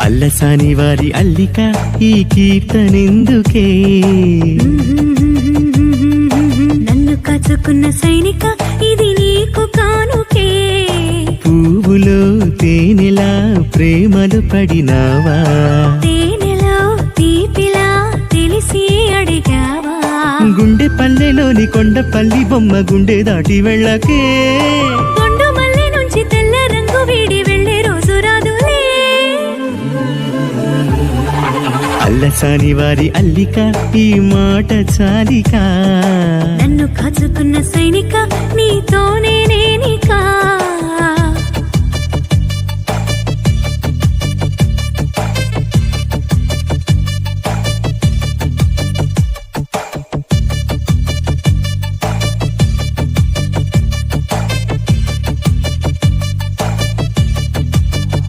అల్లసాని వారి అల్లిక ఈ కీర్తనెందుకే నన్ను కాచుకున్న సైనిక ఇది నీకు కానుకే పువ్వులో తేనెలా ప్రేమలు పడినావా తేనెలో తీపిలా తెలిసి అడిగావా గుండె పల్లెలోని కొండపల్లి బొమ్మ గుండె దాటి వెళ్ళకే కొండు మల్లె నుంచి తెల్ల రంగు వీడి వెళ్ళే రోజు రాదులే అల్లసాని వారి అల్లిక ఈ మాట చాలిక నన్ను కాచుకున్న సైనిక నీతోనే నేనికా